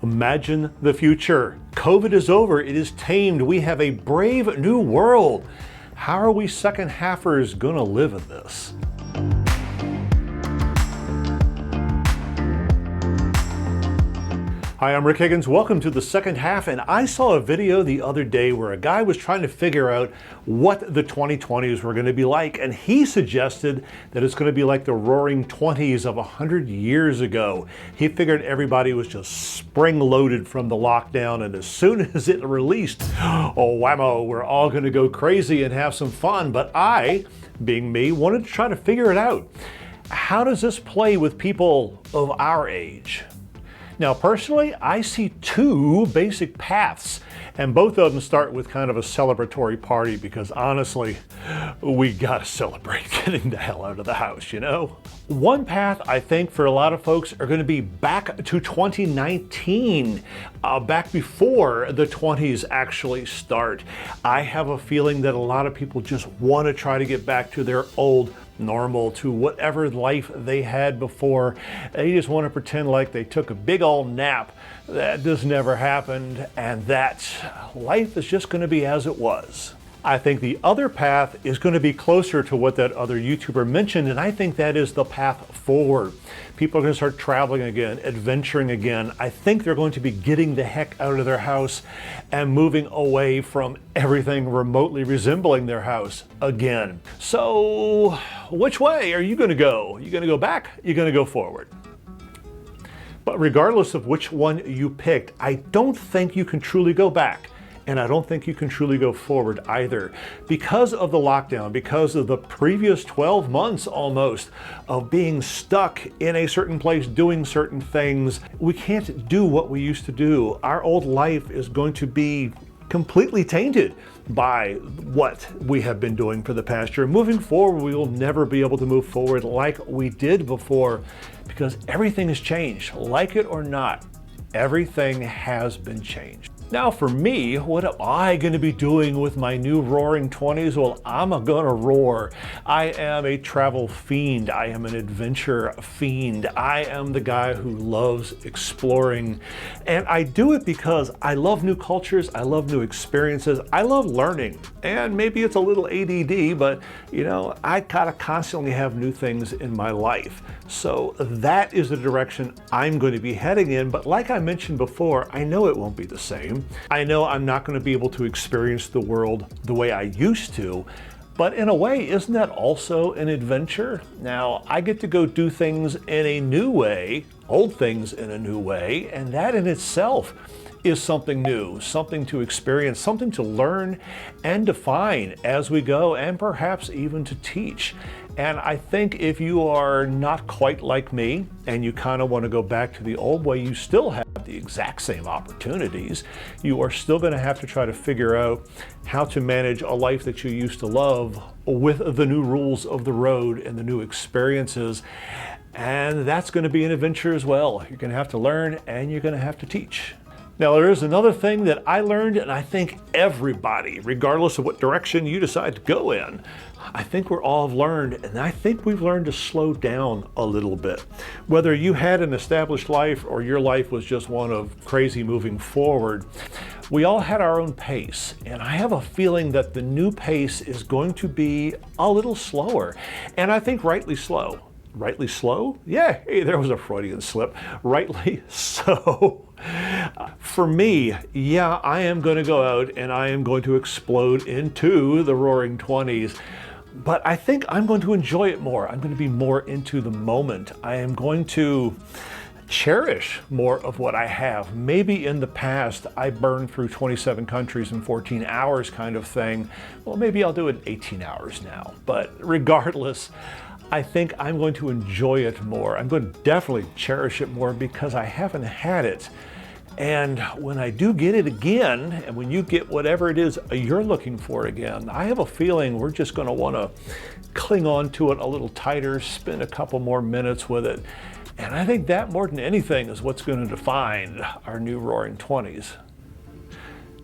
Imagine the future. COVID is over, it is tamed, we have a brave new world. How are we second halfers gonna live in this? Hi, I'm Rick Higgins. Welcome to the second half. And I saw a video the other day where a guy was trying to figure out what the 2020s were going to be like. And he suggested that it's going to be like the roaring 20s of 100 years ago. He figured everybody was just spring loaded from the lockdown. And as soon as it released, oh, whammo, we're all going to go crazy and have some fun. But I, being me, wanted to try to figure it out. How does this play with people of our age? Now, personally, I see two basic paths, and both of them start with kind of a celebratory party because honestly, we gotta celebrate getting the hell out of the house, you know? One path, I think, for a lot of folks are gonna be back to 2019, back before the 20s actually start. I have a feeling that a lot of people just wanna try to get back to their old normal, to whatever life they had before. They just want to pretend like they took a big old nap, that this never happened, and that life is just going to be as it was. I think the other path is going to be closer to what that other YouTuber mentioned, and I think that is the path forward. People are going to start traveling again, adventuring again. I think they're going to be getting the heck out of their house and moving away from everything remotely resembling their house again. So, which way are you going to go? Are you going to go back? Are you going to go forward? But regardless of which one you picked, I don't think you can truly go back. And I don't think you can truly go forward either. Because of the lockdown, because of the previous 12 months almost of being stuck in a certain place, doing certain things, we can't do what we used to do. Our old life is going to be completely tainted by what we have been doing for the past year. Moving forward, we will never be able to move forward like we did before because everything has changed. Like it or not, everything has been changed. Now for me, what am I going to be doing with my new roaring 20s? Well, I'm going to roar. I am a travel fiend. I am an adventure fiend. I am the guy who loves exploring. And I do it because I love new cultures. I love new experiences. I love learning. And maybe it's a little ADD, but you know, I gotta constantly have new things in my life. So that is the direction I'm going to be heading in. But like I mentioned before, I know it won't be the same. I know I'm not going to be able to experience the world the way I used to, but in a way, isn't that also an adventure? Now, I get to go do things in a new way, old things in a new way, and that in itself is something new, something to experience, something to learn and define as we go, and perhaps even to teach. And I think if you are not quite like me and you kind of want to go back to the old way, you still have the exact same opportunities. You are still going to have to try to figure out how to manage a life that you used to love with the new rules of the road and the new experiences. And that's going to be an adventure as well. You're going to have to learn and you're going to have to teach. Now, there is another thing that I learned, and I think everybody, regardless of what direction you decide to go in, I think we're all have learned, and I think we've learned to slow down a little bit. Whether you had an established life or your life was just one of crazy moving forward, we all had our own pace, and I have a feeling that the new pace is going to be a little slower, and I think rightly slow. Rightly slow? Yeah, hey, there was a Freudian slip. Rightly so. For me, yeah, I am going to go out and I am going to explode into the roaring 20s. But I think I'm going to enjoy it more. I'm going to be more into the moment. I am going to cherish more of what I have. Maybe in the past, I burned through 27 countries in 14 hours kind of thing. Well, maybe I'll do it in 18 hours now. But regardless, I think I'm going to enjoy it more. I'm going to definitely cherish it more because I haven't had it. And when I do get it again, and when you get whatever it is you're looking for again, I have a feeling we're just going to want to cling on to it a little tighter, spend a couple more minutes with it. And I think that more than anything is what's going to define our new roaring 20s.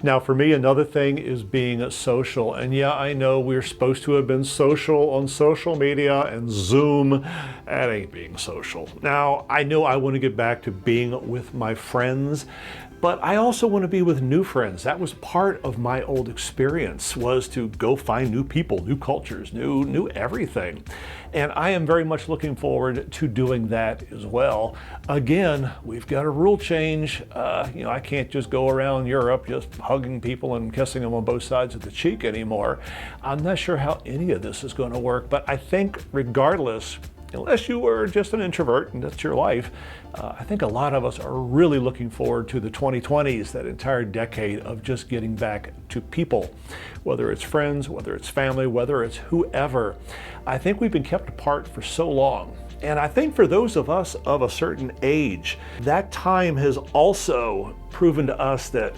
Now, for me, another thing is being social. And yeah, I know we're supposed to have been social on social media and Zoom. That ain't being social. Now, I know I want to get back to being with my friends, but I also want to be with new friends. That was part of my old experience, was to go find new people, new cultures, new everything. And I am very much looking forward to doing that as well. Again, we've got a rule change. I can't just go around Europe just hugging people and kissing them on both sides of the cheek anymore. I'm not sure how any of this is going to work, but I think regardless, unless you were just an introvert and that's your life, I think a lot of us are really looking forward to the 2020s, that entire decade of just getting back to people, whether it's friends, whether it's family, whether it's whoever. I think we've been kept apart for so long. And I think for those of us of a certain age, that time has also proven to us that,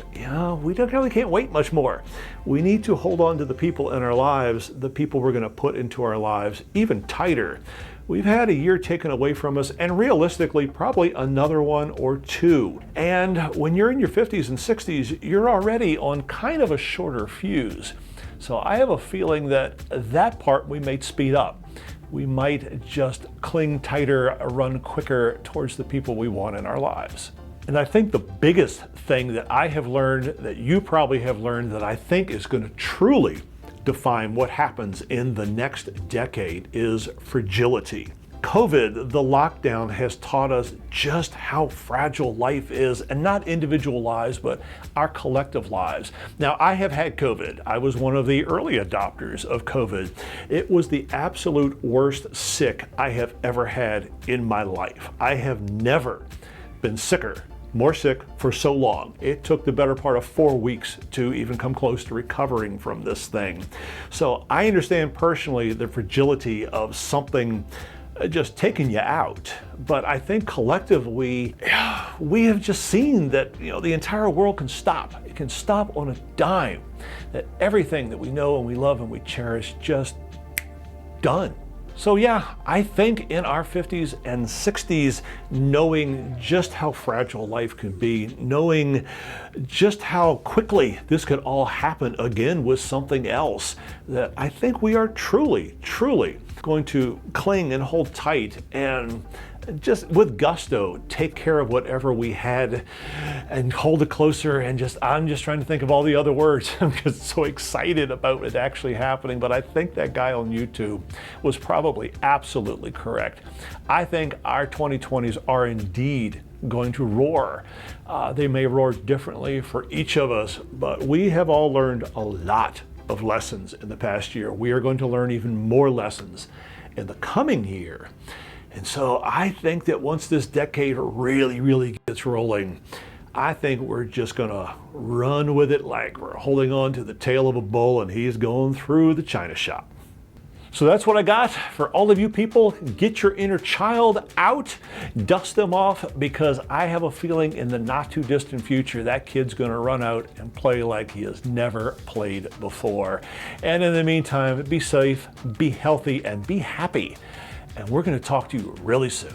we really can't wait much more. We need to hold on to the people in our lives, the people we're going to put into our lives even tighter. We've had a year taken away from us, and realistically, probably another one or two. And when you're in your 50s and 60s, you're already on kind of a shorter fuse. So I have a feeling that part we might speed up. We might just cling tighter, run quicker towards the people we want in our lives. And I think the biggest thing that I have learned, that you probably have learned, that I think is going to truly define what happens in the next decade is fragility. COVID, the lockdown, has taught us just how fragile life is, and not individual lives, but our collective lives. Now, I have had COVID. I was one of the early adopters of COVID. It was the absolute worst sick I have ever had in my life. I have never been more sick for so long. It took the better part of 4 weeks to even come close to recovering from this thing. So I understand personally the fragility of something just taking you out. But I think collectively, we have just seen that the entire world can stop. It can stop on a dime. That everything that we know and we love and we cherish, just done. So yeah, I think in our 50s and 60s, knowing just how fragile life can be, knowing just how quickly this could all happen again with something else, that I think we are truly, truly going to cling and hold tight and just with gusto take care of whatever we had and hold it closer. And I'm just trying to think of all the other words. I'm just so excited about it actually happening. But I think that guy on YouTube was probably absolutely correct. I think our 2020s are indeed going to roar. They may roar differently for each of us, but we have all learned a lot of lessons in the past year. We are going to learn even more lessons in the coming year. And so I think that once this decade really, really gets rolling, I think we're just gonna run with it like we're holding on to the tail of a bull and he's going through the china shop. So that's what I got for all of you people. Get your inner child out, dust them off, because I have a feeling in the not too distant future that kid's gonna run out and play like he has never played before. And in the meantime, be safe, be healthy, and be happy. And we're gonna talk to you really soon.